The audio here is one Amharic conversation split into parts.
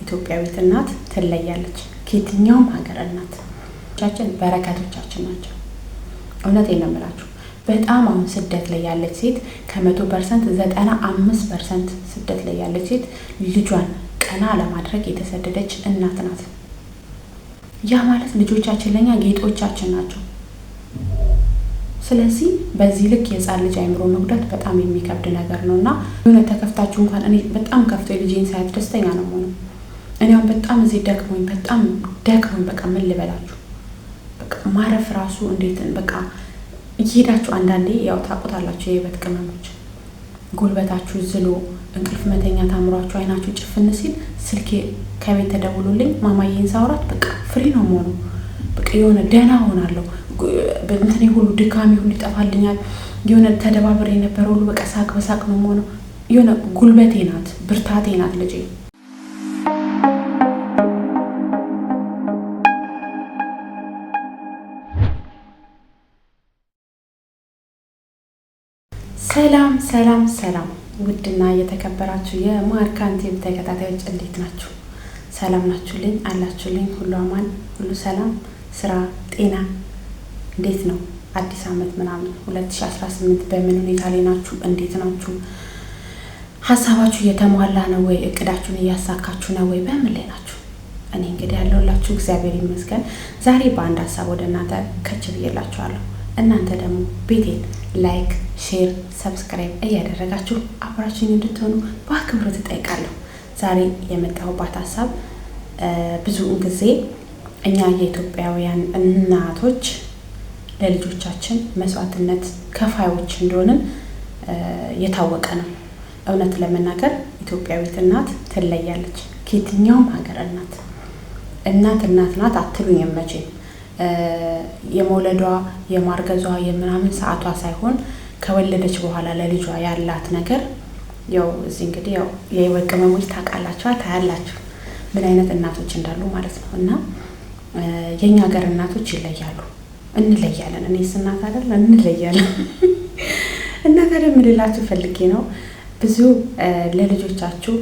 ኢትዮጵያዊት እናት ትለያለች ከየትኛውም ሀገር እናት። ቻችን በረከቶቻችን ናቸው። እውነቴን ነው የምላችሁ። በጣም አሁን ስደት ላይ ያለች ሴት ከ100% 95% ስደት ላይ ያለች ሴት ልጇን ቀና ለማድረግ የተሰደደች እናት ናት። ያ ማለት ልጆቻችን ለኛ ጌጦቻችን ናቸው። ስለዚህ በዚህ ልክ የጻን ልጅ አይምሮ መጉዳት በጣም የሚከብድ ነገር ነውና የሆነ ተከፍታችሁ እንኳን እኔ በጣም ከፍቶ ልጄን ሳያት ደስተኛ ነው የምሆነው። እኔም በጣም እዚህ ደክሞኝ በቃ ምን ልበላችሁ በቃ ማረፍ ራሱ እንዴት በቃ እየሄዳችሁ አንዳንዴ ያው ታውቁታላችሁ የህይወት ቅመሞች ጉልበታችሁ ዝሎ እንቅልፍ መተኛት አምሯችሁ አይናችሁ ጭፍን ሲል ስልኬ ከቤት ተደውሎልኝ ማማዬን ሳውራት በቃ ፍሪ ነው የምሆነው። በቃ የሆነ ደህና ሆናለሁ። በእንትኔ ሁሉ ድካሜ ሁሉ ይጠፋልኛል። የሆነ ተደባብሬ የነበረው ሁሉ በቃ ሳቅ በሳቅ ነው የምሆነው። የሆነ ጉልበቴ ናት ብርታቴ ናት ልጄ። ሰላም ሰላም ሰላም ውድና የተከበራችሁ የማርካን ቲቪ ተከታታዮች እንዴት ናችሁ? ሰላም ናችሁልኝ? አላችሁልኝ? ሁሉ አማን፣ ሁሉ ሰላም፣ ስራ፣ ጤና እንዴት ነው? አዲስ አመት ምናምን 2018 በምን ሁኔታ ላይ ናችሁ? እንዴት ናችሁ? ሀሳባችሁ እየተሟላ ነው ወይ? እቅዳችሁን እያሳካችሁ ነው ወይ? በምን ላይ ናችሁ? እኔ እንግዲህ ያለሁላችሁ እግዚአብሔር ይመስገን። ዛሬ በአንድ ሀሳብ ወደ እናንተ ከች ብዬላችኋለሁ። እናንተ ደግሞ ቤቴን ላይክ፣ ሼር፣ ሰብስክራይብ እያደረጋችሁ አብራችሁኝ እንድትሆኑ በአክብሮት እጠይቃለሁ። ዛሬ የመጣሁባት ሀሳብ ብዙውን ጊዜ እኛ የኢትዮጵያውያን እናቶች ለልጆቻችን መስዋዕትነት ከፋዮች እንደሆንን የታወቀ ነው። እውነት ለመናገር ኢትዮጵያዊት እናት ትለያለች ከየትኛውም ሀገር እናት ናት አትሉኝም መቼም። የመውለዷ የማርገዟ የምናምን ሰዓቷ ሳይሆን ከወለደች በኋላ ለልጇ ያላት ነገር ያው እዚህ እንግዲህ ያው የህይወት ቅመሞች ታውቃላችሁ ታያላችሁ ምን አይነት እናቶች እንዳሉ ማለት ነው። እና የኛ ሀገር እናቶች ይለያሉ፣ እንለያለን። እኔስ እናት አይደል እንለያለን። እና ታዲያ ምን ልላችሁ ፈልጌ ነው ብዙ ለልጆቻችሁ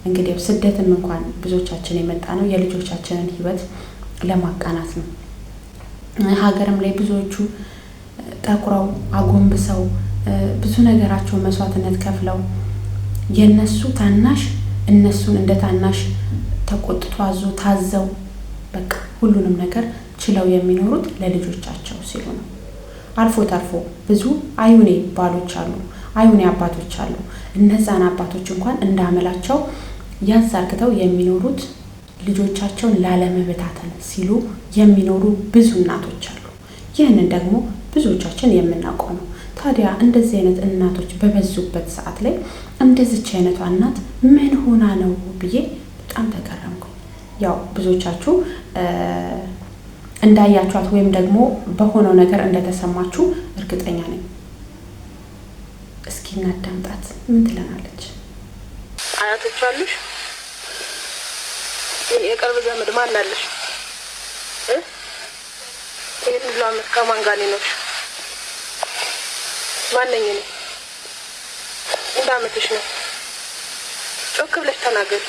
እንግዲህ ስደትም እንኳን ብዙዎቻችን የመጣ ነው የልጆቻችንን ህይወት ለማቃናት ነው። ሀገርም ላይ ብዙዎቹ ጠቁረው አጎንብሰው ብዙ ነገራቸው መስዋዕትነት ከፍለው የነሱ ታናሽ እነሱን እንደ ታናሽ ተቆጥቶ አዞ ታዘው በቃ ሁሉንም ነገር ችለው የሚኖሩት ለልጆቻቸው ሲሉ ነው። አልፎ ተርፎ ብዙ አይሁኔ ባሎች አሉ፣ አይሁኔ አባቶች አሉ። እነዛን አባቶች እንኳን እንዳመላቸው ያዛርግተው የሚኖሩት ልጆቻቸውን ላለመበታተን ሲሉ የሚኖሩ ብዙ እናቶች አሉ። ይህንን ደግሞ ብዙዎቻችን የምናውቀው ነው። ታዲያ እንደዚህ አይነት እናቶች በበዙበት ሰዓት ላይ እንደዚች አይነቷ እናት ምን ሆና ነው ብዬ በጣም ተገረምኩ። ያው ብዙዎቻችሁ እንዳያችኋት ወይም ደግሞ በሆነው ነገር እንደተሰማችሁ እርግጠኛ ነኝ። እስኪ እናዳምጣት ምን ትለናለች። አያቶች አሉሽ? የቅርብ ዘመድ ማን አለሽ? ይሄን ሁሉ ዓመት ከማን ጋር ነው? ማንኛ ነው? እንደ ዓመትሽ ነው? ጮክ ብለሽ ተናገሪ።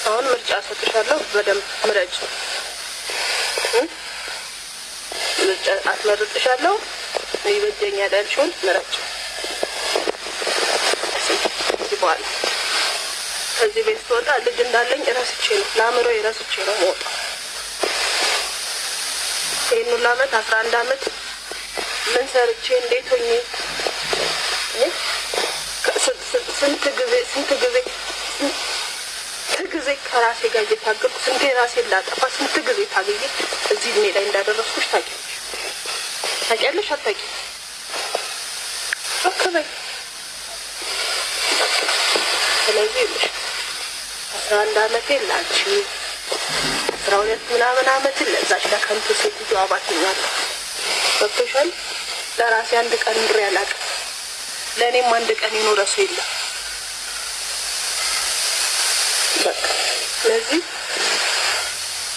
አሁን ምርጫ ሰጥሻለሁ፣ በደንብ ምረጭ። ምርጫ አስመርጥሻለሁ፣ ይበጀኛል ያልሽውን ምረጭ። ይባል ከዚህ ቤት ስወጣ ልጅ እንዳለኝ እረስቼ ነው ለአእምሮዬ እረስቼ ነው የምወጣው። ይሄን ሁሉ ዓመት 11 ዓመት ምን ሰርቼ እንዴት ሆኜ ስንት ጊዜ ከራሴ ጋር እየታገልኩ ስንቴ ራሴን ላጠፋ ስንት ጊዜ ታግዬ እዚህ እድሜ ላይ እንዳደረስኩሽ ታውቂያለሽ አታውቂም? አከበይ ስለዚህ 11 ዓመቴ ላንቺ 12 ምናምን ዓመት ለዛች ለከንቱ ሴትዮ አባትኛለሁ። ወጥቶሻል። ለራሴ አንድ ቀን እንድሬ አላውቅም። ለእኔም አንድ ቀን ይኖረ ሰው የለም። በቃ ስለዚህ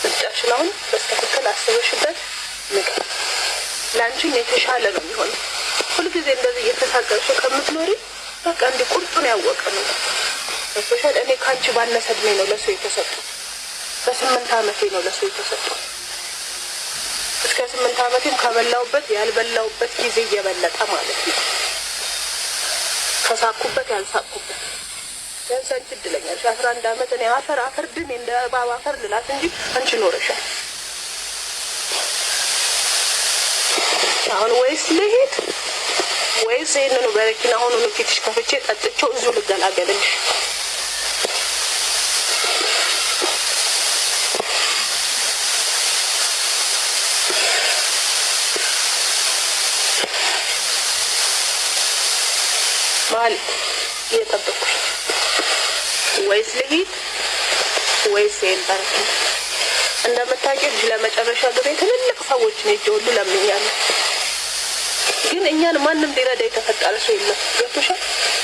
ብቻሽን አሁን በስተክክል አስበሽበት ንገር። ለአንቺም የተሻለ ነው የሚሆነው። ሁልጊዜ እንደዚህ እየተሳቀቅሽ ከምትኖሪ በቃ እንዲህ ቁርጡን ያወቀ ነው ገብቶሻል? እኔ ካንቺ ባነሰ እድሜ ነው ለሱ የተሰጠው። በ8 ዓመቴ ነው ለሱ የተሰጠው። እስከ 8 ዓመቴም ከበላውበት ያልበላውበት ጊዜ እየበለጠ ማለት ነው። ከሳኩበት ያልሳኩበት ቢያንስ አንቺ እድለኛ ነሽ። 11 ዓመት እኔ አፈር ድሜ እንደ እባብ አፈር ልላት እንጂ አንቺ ኖረሻል። አሁን ወይስ ልሂድ ወይስ ይሄንን በረኪና አሁኑኑ ፊትሽ ከፍቼ ጠጥቼው እዚሁ ልገላገልልሽ? ማለት እየጠበኩሽ ወይስ ልሂድ ወይስ ይሄን በረኪና? እንደምታውቂው ለመጨረሻ ጊዜ ትልልቅ ሰዎች ነው ሁሉ ለምኛለሁ። ግን እኛን ማንም ሊረዳ የተፈጠረ ሰው የለም። ገብቶሻል?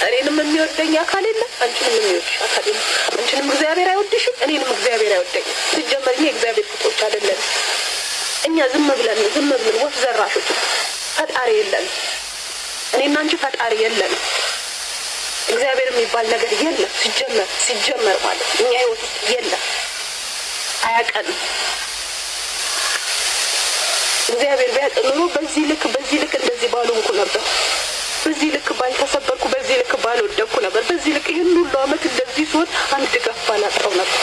እኔንም የሚወደኝ አካል የለም፣ አንቺንም የሚወድሽ አካል የለም። አንቺንም እግዚአብሔር አይወድሽም፣ እኔንም እግዚአብሔር አይወደኝም። ሲጀመር እኛ እግዚአብሔር ፍጡሮች አይደለም። እኛ ዝም ብለን ወፍ ዘራሾች፣ ፈጣሪ የለን። እኔና አንቺ ፈጣሪ የለን። እግዚአብሔር የሚባል ነገር የለም ሲጀመር ማለት እኛ ህይወት ውስጥ የለም። አያቀንም። እግዚአብሔር ቢያውቅ ኑሮ በዚህ ልክ እንደዚህ ባልሆንኩ ነበር። በዚህ ልክ ባልተሰበርኩ፣ በዚህ ልክ ባልወደቅኩ ነበር። በዚህ ልክ ይህን ሁሉ ዓመት እንደዚህ ሲሆን አንድ ድጋፍ ባላጣው ነበር።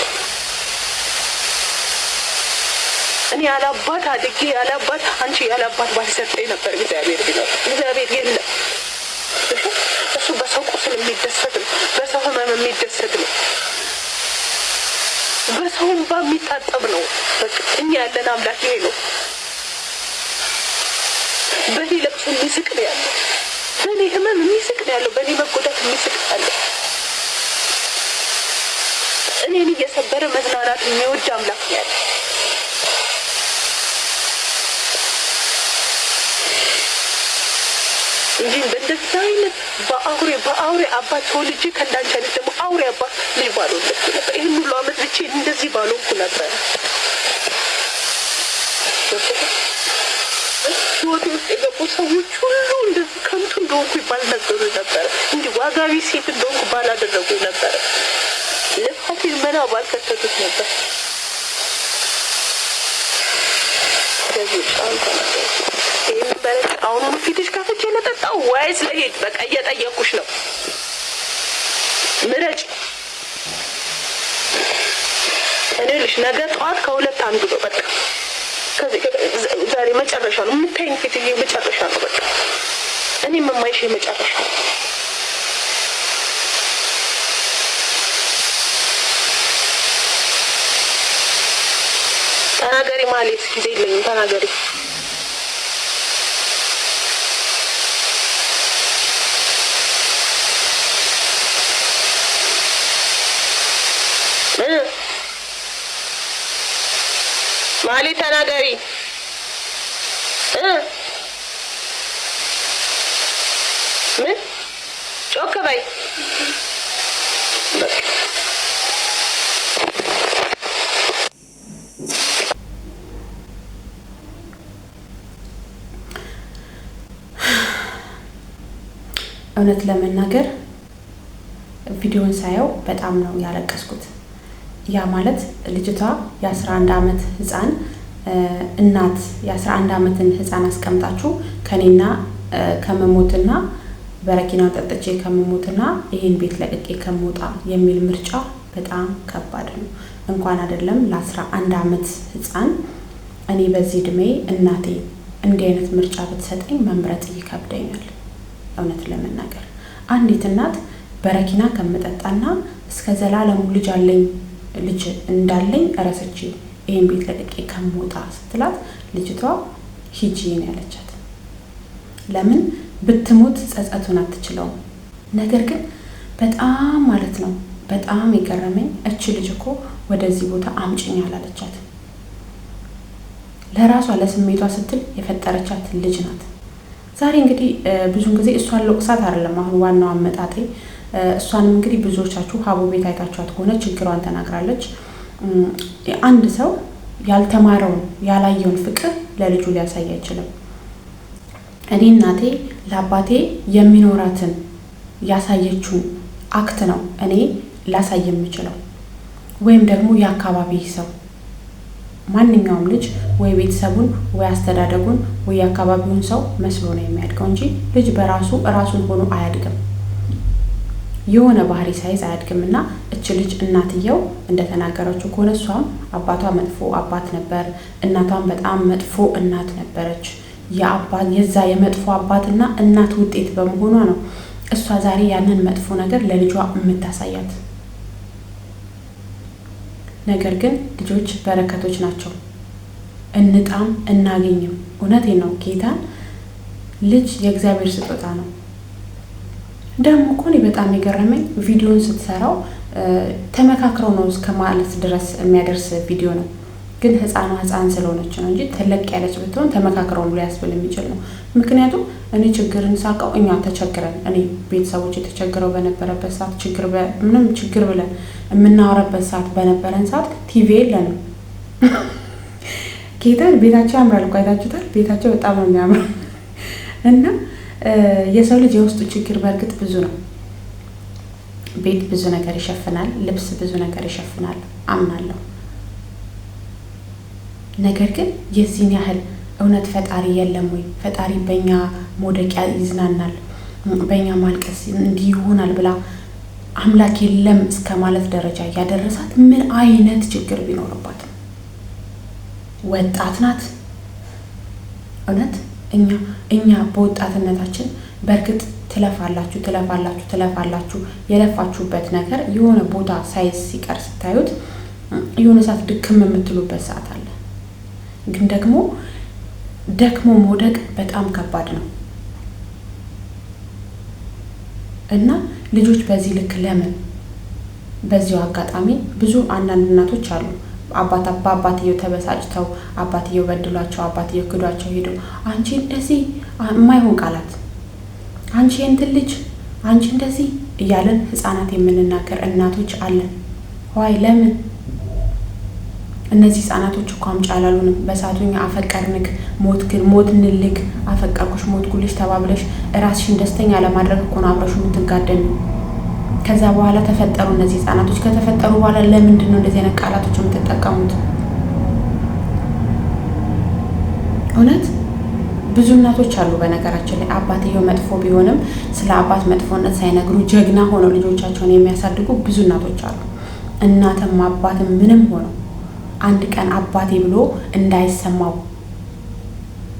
እኔ ያላባት አድጌ ያላባት አንቺ ያላባት ባልሰጠኝ ነበር። እግዚአብሔር ቢኖር እግዚአብሔር የለም። እሱ በሰው ቁስል የሚደሰት ነው፣ በሰው ህመም የሚደሰት ነው፣ በሰው እንባ የሚታጠብ ነው። በቃ እኛ ያለን አምላክ ይሄ ነው። በእኔ ለቅሶ የሚስቅ ነው ያለው፣ በእኔ ህመም የሚስቅ ነው ያለው፣ በእኔ መጎዳት የሚስቅ ያለው። እኔን እየሰበረ መዝናናት የሚወድ አምላክ ነው ያለው። እንጂ በእንደዚህ አይነት በአውሬ አባት ተወልጄ ከእንዳንቺ አይነት ደግሞ አውሬ አባት ልጅ ባልወለድኩ ነበር። ይህን ሁሉ ዓመት ብቻ እንደዚህ ባልሆንኩ ነበር። ህይወቴ ውስጥ የገቡ ሰዎች ሁሉ እንደዚህ ከንቱ እንደሆንኩ ባልነገሩ ነበረ። እንዲህ ዋጋቢ ሴት እንደሆንኩ ባላደረጉ ነበረ። ልፋቴን መና ባልከተቱት ነበር። ከዚህ ጫን ተናገሩ። ይህን በረጭ አሁኑኑ ፊትሽ ከፍቼ ለጠጣው ወይስ ለሄድ? በቃ እየጠየኩሽ ነው። ምረጭ። እኔ ልሽ ነገ ጠዋት ከሁለት አንዱ ነው። በቃ ዛሬ መጨረሻ ነው የምታይኝ ፊት መጨረሻ ነው። በቃ እኔ የማይሽ መጨረሻ ነው። ተናገሪ ማለት ጊዜ የለኝም። ተናገሪ። ማለት ተናገሪ። ምን ጮክ በይ። እውነት ለመናገር ቪዲዮን ሳየው በጣም ነው ያለቀስኩት። ያ ማለት ልጅቷ የ11 ዓመት ህፃን እናት የ11 ዓመትን ህፃን አስቀምጣችሁ ከኔና ከመሞትና በረኪናው ጠጥቼ ከመሞትና ይሄን ቤት ለቅቄ ከመውጣ የሚል ምርጫ በጣም ከባድ ነው። እንኳን አይደለም ለ11 ዓመት ህፃን እኔ በዚህ እድሜ እናቴ እንዲህ አይነት ምርጫ ብትሰጠኝ መምረጥ ይከብደኛል። እውነት ለመናገር አንዲት እናት በረኪና ከመጠጣና እስከ ዘላለሙ ልጅ እንዳለኝ ረስቼ ይሄን ቤት ለቅቄ ከመውጣ ስትላት ልጅቷ ሂጂ ነው ያለቻት። ለምን ብትሞት ጸጸቱን አትችለውም። ነገር ግን በጣም ማለት ነው በጣም የገረመኝ እቺ ልጅ እኮ ወደዚህ ቦታ አምጪኝ አላለቻት። ለራሷ ለስሜቷ ስትል የፈጠረቻት ልጅ ናት። ዛሬ እንግዲህ ብዙን ጊዜ እሷን ለቅሳት አይደለም አሁን ዋናው አመጣጤ። እሷንም እንግዲህ ብዙዎቻችሁ ሀቡ ቤት አይታችኋት ከሆነ ችግሯን ተናግራለች። አንድ ሰው ያልተማረውን ያላየውን ፍቅር ለልጁ ሊያሳይ አይችልም። እኔ እናቴ ለአባቴ የሚኖራትን ያሳየችውን አክት ነው እኔ ላሳይ የምችለው ወይም ደግሞ የአካባቢ ሰው ማንኛውም ልጅ ወይ ቤተሰቡን ወይ አስተዳደጉን ወይ የአካባቢውን ሰው መስሎ ነው የሚያድገው እንጂ ልጅ በራሱ ራሱን ሆኖ አያድግም። የሆነ ባህሪ ሳይዝ አያድግም። እና እች ልጅ እናትየው እንደተናገረችው ከሆነ እሷም አባቷ መጥፎ አባት ነበር፣ እናቷም በጣም መጥፎ እናት ነበረች። የዛ የመጥፎ አባትና እናት ውጤት በመሆኗ ነው እሷ ዛሬ ያንን መጥፎ ነገር ለልጇ የምታሳያት። ነገር ግን ልጆች በረከቶች ናቸው። እንጣም እናገኝም። እውነቴን ነው። ጌታን ልጅ የእግዚአብሔር ስጦታ ነው። ደግሞ እኮ እኔ በጣም የገረመኝ ቪዲዮን ስትሰራው ተመካክረው ነው እስከ ማለት ድረስ የሚያደርስ ቪዲዮ ነው። ግን ህፃን ስለሆነች ነው እንጂ ተለቅ ያለች ብትሆን ተመካክረው ነው ሊያስብል የሚችል ነው። ምክንያቱም እኔ ችግርን ሳውቀው እኛ ተቸግረን እኔ ቤተሰቦች የተቸግረው በነበረበት ሰዓት ምንም ችግር ብለን የምናወራበት ሰዓት በነበረን ሰዓት ቲቪ የለንም። ጌታን ቤታቸው ያምራል እኮ አይታችሁታል። ቤታቸው በጣም ነው የሚያምረው። እና የሰው ልጅ የውስጡ ችግር በእርግጥ ብዙ ነው። ቤት ብዙ ነገር ይሸፍናል፣ ልብስ ብዙ ነገር ይሸፍናል አምናለሁ። ነገር ግን የዚህን ያህል እውነት ፈጣሪ የለም ወይ? ፈጣሪ በእኛ መውደቂያ ይዝናናል፣ በእኛ ማልቀስ እንዲህ ይሆናል ብላ አምላክ የለም እስከ ማለት ደረጃ ያደረሳት ምን አይነት ችግር ቢኖርባት ነው? ወጣት ናት። እውነት እኛ በወጣትነታችን በእርግጥ ትለፋላችሁ የለፋችሁበት ነገር የሆነ ቦታ ሳይዝ ሲቀር ስታዩት የሆነ ሰዓት ድክም የምትሉበት ሰዓት አለ። ግን ደግሞ ደክሞ መውደቅ በጣም ከባድ ነው እና ልጆች በዚህ ልክ ለምን በዚሁ አጋጣሚ ብዙ አንዳንድ እናቶች አሉ በአባትየው ተበሳጭተው አባትየው በድሏቸው አባትየው ክዷቸው ሄደው አንቺ እንደዚህ የማይሆን ቃላት አንቺ እንትን ልጅ አንቺ እንደዚህ እያለን ህፃናት የምንናገር እናቶች አለን። ዋይ ለምን? እነዚህ ህፃናቶች እኮ አምጪ አላሉንም። በሳቱኛ አፈቀርንክ ሞትንልክ አፈቀርኩሽ ሞትኩልሽ ተባብለሽ ራስሽን ደስተኛ ለማድረግ እኮ ነው አብረሹ የምትጋደሉ። ከዛ በኋላ ተፈጠሩ እነዚህ ህፃናቶች። ከተፈጠሩ በኋላ ለምንድን ነው እንደዚህ አይነት ቃላቶች የምትጠቀሙት? እውነት ብዙ እናቶች አሉ በነገራችን ላይ አባትየው መጥፎ ቢሆንም ስለ አባት መጥፎነት ሳይነግሩ ጀግና ሆነው ልጆቻቸውን የሚያሳድጉ ብዙ እናቶች አሉ። እናትም አባትም ምንም ሆነው አንድ ቀን አባቴ ብሎ እንዳይሰማው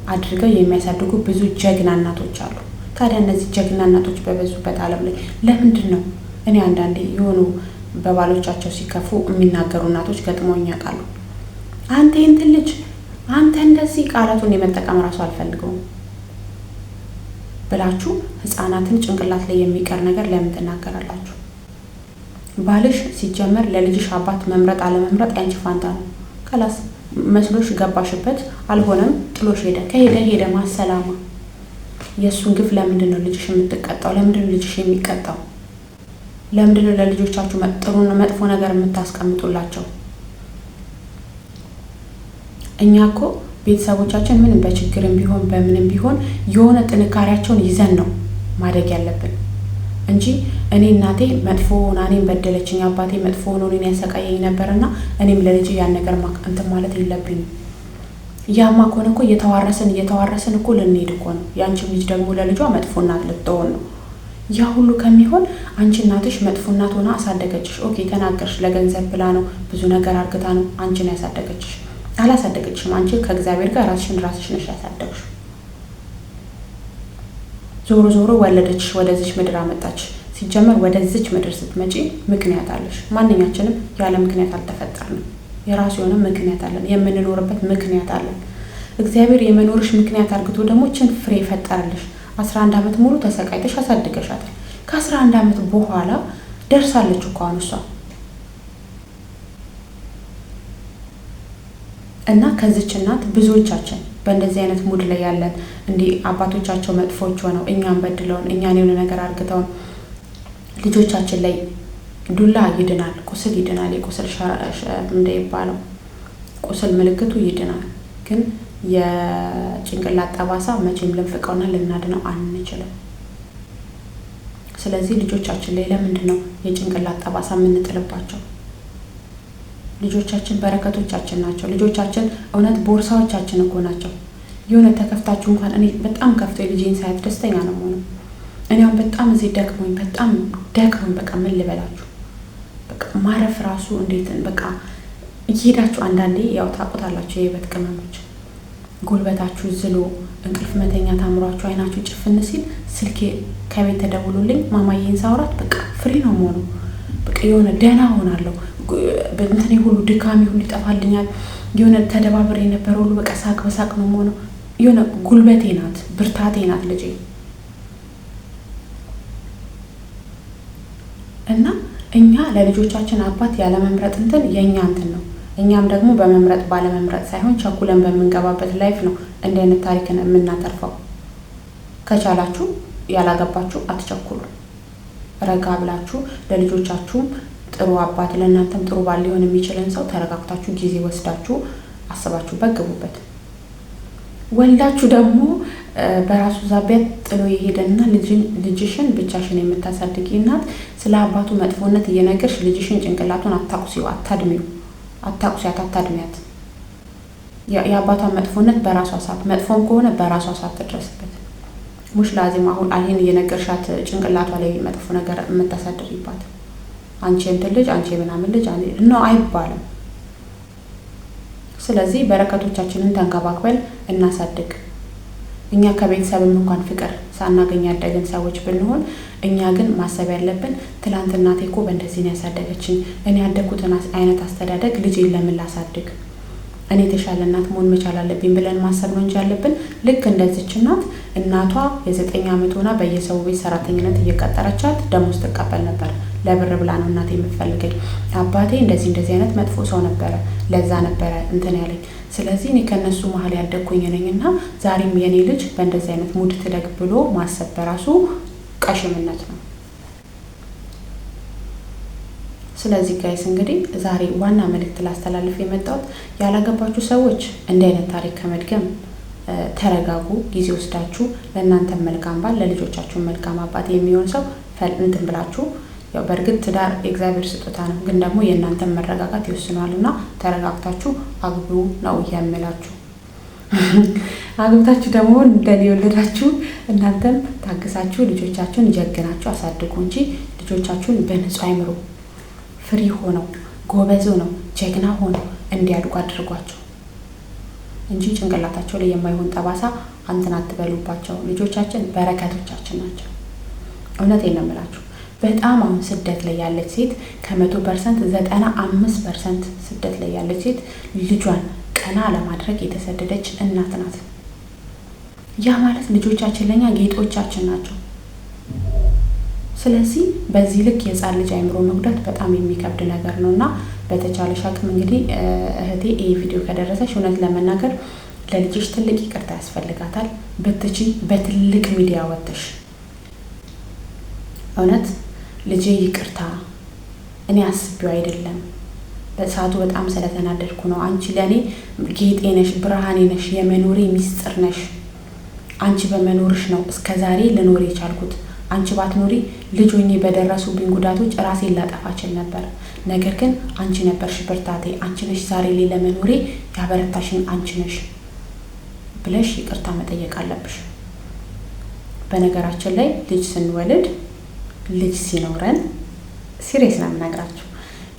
አድርገው የሚያሳድጉ ብዙ ጀግና እናቶች አሉ። ታዲያ እነዚህ ጀግና እናቶች በበዙበት ዓለም ላይ ለምንድን ነው እኔ አንዳንዴ የሆኑ በባሎቻቸው ሲከፉ የሚናገሩ እናቶች ገጥሞኝ ያውቃሉ። አንተ እንትን ልጅ አንተ እንደዚህ ቃላቱን የመጠቀም ራሱ አልፈልገውም ብላችሁ ህፃናትን ጭንቅላት ላይ የሚቀር ነገር ለምን ትናገራላችሁ? ባልሽ ሲጀመር ለልጅሽ አባት መምረጥ አለመምረጥ ያንቺ ፋንታ ነው። ከላስ መስሎሽ ገባሽበት፣ አልሆነም ጥሎሽ ሄደ ማሰላማ። የእሱን ግፍ ለምንድን ነው ልጅሽ የምትቀጣው? ለምንድን ነው ልጅሽ የሚቀጣው? ለምንድን ነው ለልጆቻችሁ ጥሩና መጥፎ ነገር የምታስቀምጡላቸው? እኛ እኮ ቤተሰቦቻችን ምንም በችግርም ቢሆን በምንም ቢሆን የሆነ ጥንካሬያቸውን ይዘን ነው ማደግ ያለብን እንጂ እኔ እናቴ መጥፎ ሆና እኔን በደለችኝ፣ አባቴ መጥፎ ሆኖ እኔን ያሰቃየኝ ነበርና እኔም ለልጅ ያን ነገር እንትን ማለት የለብኝም። ያማ ከሆነ እኮ እየተዋረስን እኮ ልንሄድ እኮ ነው። ያንቺም ልጅ ደግሞ ለልጇ መጥፎ እናት ልትሆን ነው። ያ ሁሉ ከሚሆን አንቺ እናትሽ መጥፎ እናት ሆና አሳደገችሽ። ኦኬ ተናገርሽ፣ ለገንዘብ ብላ ነው ብዙ ነገር አርግታ ነው አንቺን ያሳደገችሽ። አላሳደገችሽም። አንቺ ከእግዚአብሔር ጋር ራስሽ ነሽ ያሳደግሽ። ዞሮ ወለደችሽ፣ ወደዚች ምድር አመጣች። ሲጀመር ወደዚች ምድር ስትመጪ ምክንያት አለሽ። ማንኛችንም ያለ ምክንያት አልተፈጠርንም። የራሱ የሆነ ምክንያት አለን፣ የምንኖርበት ምክንያት አለን። እግዚአብሔር የመኖርሽ ምክንያት አርግቶ ደግሞ ችን ፍሬ ፈጠረልሽ። 11 ዓመት ሙሉ ተሰቃይተሽ አሳድገሻታል። ከ11 ዓመት በኋላ ደርሳለች እኮ አሁን እሷ እና ከዚች እናት ብዙዎቻችን በእንደዚህ አይነት ሙድ ላይ ያለን እንዲህ አባቶቻቸው መጥፎች ሆነው እኛን በድለውን እኛን የሆነ ነገር አርግተውን ልጆቻችን ላይ ዱላ ይድናል፣ ቁስል ይድናል። የቁስል እንደሚባለው ቁስል ምልክቱ ይድናል። ግን የጭንቅላት ጠባሳ መቼም ልንፍቀውና ልናድነው አንችልም። ስለዚህ ልጆቻችን ላይ ለምንድን ነው የጭንቅላት ጠባሳ የምንጥልባቸው። ልጆቻችን በረከቶቻችን ናቸው። ልጆቻችን እውነት ቦርሳዎቻችን እኮ ናቸው። የሆነ ተከፍታችሁ እንኳን እኔ በጣም ከፍቶ የልጄን ሳያት ደስተኛ ነው የምሆነው። እኔ አሁን በጣም እዚህ በጣም ደክሞኝ በቃ ምን ልበላችሁ፣ በቃ ማረፍ ራሱ እንዴት በቃ እየሄዳችሁ አንዳንዴ ያው ታውቁታላችሁ የህይወት ቅመሞች ጉልበታችሁ ዝሎ እንቅልፍ መተኛት አምሯችሁ አይናችሁ ጭፍን ሲል ስልኬ ከቤት ተደውሎልኝ ማማዬን ሳውራት በቃ ፍሪ ነው የምሆነው። በቃ የሆነ ደህና ሆናለሁ። በእንትኔ ሁሉ ድካሜ ሁሉ ይጠፋልኛል። የሆነ ተደባብሬ የነበረ ሁሉ በቃ ሳቅ በሳቅ ነው የምሆነው። የሆነ ጉልበቴ ናት፣ ብርታቴ ናት ልጄ። እና እኛ ለልጆቻችን አባት ያለመምረጥ እንትን የእኛ እንትን ነው። እኛም ደግሞ በመምረጥ ባለመምረጥ ሳይሆን ቸኩለን በምንገባበት ላይፍ ነው እንዲህ አይነት ታሪክን የምናተርፈው። ከቻላችሁ ያላገባችሁ አትቸኩሉ። ረጋ ብላችሁ ለልጆቻችሁም ጥሩ አባት ለእናንተም ጥሩ ባል ሊሆን የሚችልን ሰው ተረጋግታችሁ ጊዜ ወስዳችሁ አስባችሁበት ግቡበት። ወልዳችሁ ደግሞ በራሱ ዛቢያ ጥሎ የሄደና ልጅሽን ብቻሽን የምታሳድጊ እናት ስለ አባቱ መጥፎነት እየነገርሽ ልጅሽን ጭንቅላቱን አታቁሲው፣ አታቁሲያት፣ አታድሚያት። የአባቷን መጥፎነት በራሷ ሰዓት መጥፎም ከሆነ በራሷ ሰዓት ትድረስበት። ሙሽ ላዚም አሁን አልሄን እየነገርሻት ጭንቅላቷ ላይ መጥፎ ነገር የምታሳድሪባት አንቺ እንትን ልጅ አንቺ ምናምን ልጅ ነው አይባልም። ስለዚህ በረከቶቻችንን ተንከባክበን እናሳድግ። እኛ ከቤተሰብም እንኳን ፍቅር ሳናገኝ ያደግን ሰዎች ብንሆን፣ እኛ ግን ማሰብ ያለብን ትላንት እናቴ እኮ በእንደዚህ ነው ያሳደገችኝ፣ እኔ ያደግኩትን አይነት አስተዳደግ ልጄን ለምን ላሳድግ፣ እኔ የተሻለ እናት መሆን መቻል አለብኝ ብለን ማሰብ ነው እንጂ ያለብን። ልክ እንደዚች እናቷ የ9 ዓመት ሆና በየሰው ቤት ሰራተኝነት እየቀጠረቻት ደሞዝ ትቀበል ነበር። ለብር ብላ ነው እናቴ የምትፈልገኝ። አባቴ እንደዚህ አይነት መጥፎ ሰው ነበረ፣ ለዛ ነበረ እንትን ያለኝ። ስለዚህ እኔ ከነሱ መሀል ያደግኩኝ ነኝና ዛሬም የኔ ልጅ በእንደዚህ አይነት ሙድ ትደግ ብሎ ማሰብ በራሱ ቀሽምነት ነው። ስለዚህ ጋይስ እንግዲህ ዛሬ ዋና መልእክት ላስተላልፍ የመጣሁት ያላገባችሁ ሰዎች እንዲህ አይነት ታሪክ ከመድገም ተረጋጉ። ጊዜ ወስዳችሁ ለእናንተም መልካም ባል ለልጆቻችሁ መልካም አባት የሚሆን ሰው እንትን ብላችሁ፣ ያው በእርግጥ ትዳር የእግዚአብሔር ስጦታ ነው፣ ግን ደግሞ የእናንተም መረጋጋት ይወስነዋልና ተረጋግታችሁ አግቡ ነው የምላችሁ። አግብታችሁ ደግሞ እንደኔ የወለዳችሁ እናንተም ታግሳችሁ ልጆቻችሁን ጀግናችሁ አሳድጉ እንጂ ልጆቻችሁን በንጹህ አይምሮ ፍሪ ሆነው ጎበዝ ሆነው ጀግና ሆነው እንዲያድጉ አድርጓቸው እንጂ ጭንቅላታቸው ላይ የማይሆን ጠባሳ አንተን አትበሉባቸው። ልጆቻችን በረከቶቻችን ናቸው። እውነቴን ነው የምላችሁ። በጣም አሁን ስደት ላይ ያለች ሴት ከ100% 95% ስደት ላይ ያለች ሴት ልጇን ቀና ለማድረግ የተሰደደች እናት ናት። ያ ማለት ልጆቻችን ለኛ ጌጦቻችን ናቸው። ስለዚህ በዚህ ልክ የጻን ልጅ አይምሮ መጉዳት በጣም የሚከብድ ነገር ነውና በተቻለሽ አቅም እንግዲህ እህቴ ይሄ ቪዲዮ ከደረሰሽ እውነት ለመናገር ለልጅሽ ትልቅ ይቅርታ ያስፈልጋታል። በትቺ በትልቅ ሚዲያ ወጥተሽ እውነት ልጄ ይቅርታ እኔ አስቤው አይደለም፣ በሰዓቱ በጣም ስለተናደድኩ ነው። አንቺ ለኔ ጌጤ ነሽ፣ ብርሃኔ ነሽ፣ የመኖሬ ሚስጥር ነሽ። አንቺ በመኖርሽ ነው እስከዛሬ ልኖር የቻልኩት። አንቺ ባትኖሪ ልጅ ሆኜ በደረሱብኝ ጉዳቶች ራሴን ላጠፋ እችል ነበር። ነገር ግን አንቺ ነበርሽ ብርታቴ፣ አንቺ ነሽ ዛሬ ላይ ለመኖሬ ያበረታሽኝ አንቺ ነሽ ብለሽ ይቅርታ መጠየቅ አለብሽ። በነገራችን ላይ ልጅ ስንወልድ ልጅ ሲኖረን ሲሪየስ ነው የምነግራችሁ፣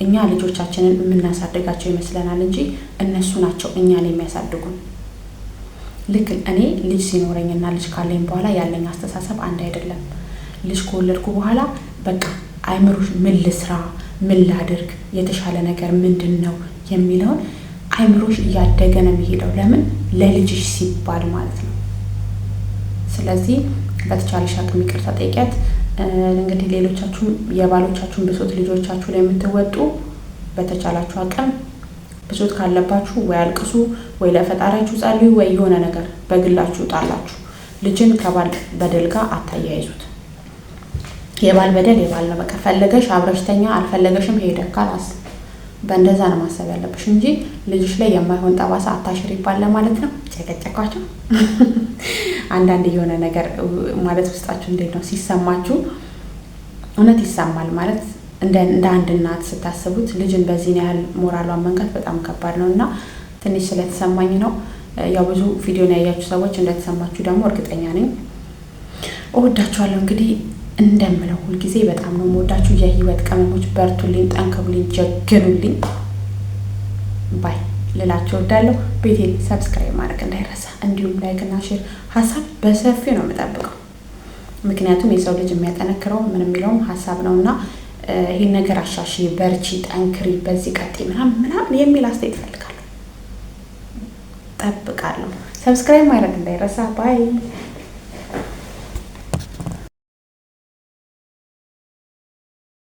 እኛ ልጆቻችንን የምናሳድጋቸው ይመስለናል እንጂ እነሱ ናቸው እኛን የሚያሳድጉን። ልክ እኔ ልጅ ሲኖረኝና ልጅ ካለኝ በኋላ ያለኝ አስተሳሰብ አንድ አይደለም። ልጅ ከወለድኩ በኋላ በቃ አይምሮሽ ምን ልስራ፣ ምን ላድርግ፣ የተሻለ ነገር ምንድን ነው የሚለውን አይምሮሽ እያደገ ነው የሚሄደው። ለምን? ለልጅሽ ሲባል ማለት ነው። ስለዚህ በተቻለሽ አቅም ይቅርታ ጠይቂያት። እንግዲህ ሌሎቻችሁም የባሎቻችሁን ብሶት ልጆቻችሁ ላይ የምትወጡ በተቻላችሁ አቅም ብሶት ካለባችሁ ወይ አልቅሱ፣ ወይ ለፈጣሪያችሁ ጸልዩ፣ ወይ የሆነ ነገር በግላችሁ ጣላችሁ። ልጅን ከባል በደል ጋር አታያይዙት። የባል በደል የባል ነው። በቃ ፈለገሽ አብረሽተኛ፣ አልፈለገሽም ሄደ ካላስ በእንደዛ ነው ማሰብ ያለብሽ እንጂ ልጅሽ ላይ የማይሆን ጠባሳ አታሽሪ ይባል ለማለት ነው። ጨቀጨቋችሁ። አንዳንድ የሆነ ነገር ማለት ውስጣችሁ እንዴት ነው ሲሰማችሁ፣ እውነት ይሰማል ማለት እንደ አንድ እናት ስታስቡት ልጅን በዚህ ያህል ሞራሏን መንካት በጣም ከባድ ነውና ትንሽ ስለተሰማኝ ነው። ያው ብዙ ቪዲዮን ያያችሁ ሰዎች እንደተሰማችሁ ደግሞ እርግጠኛ ነኝ። እወዳችኋለሁ። እንግዲህ እንደምለው ሁል ጊዜ በጣም ነው የምወዳችሁ የህይወት ቅመሞች። በርቱልኝ፣ ጠንክሩልኝ፣ ጀግኑልኝ ባይ ልላችሁ እወዳለሁ። ቤቴን ሰብስክራይብ ማድረግ እንዳይረሳ፣ እንዲሁም ላይክ እና ሼር ሀሳብ በሰፊው ነው የምጠብቀው። ምክንያቱም የሰው ልጅ የሚያጠነክረው ምን የሚለውም ሀሳብ ነውና ይሄን ነገር አሻሺ፣ በርቺ፣ ጠንክሪ፣ በዚህ ቀጥ ምናምን የሚል አስተያየት እፈልጋለሁ። ጠብቃለሁ። ሰብስክራይብ ማድረግ እንዳይረሳ ባይ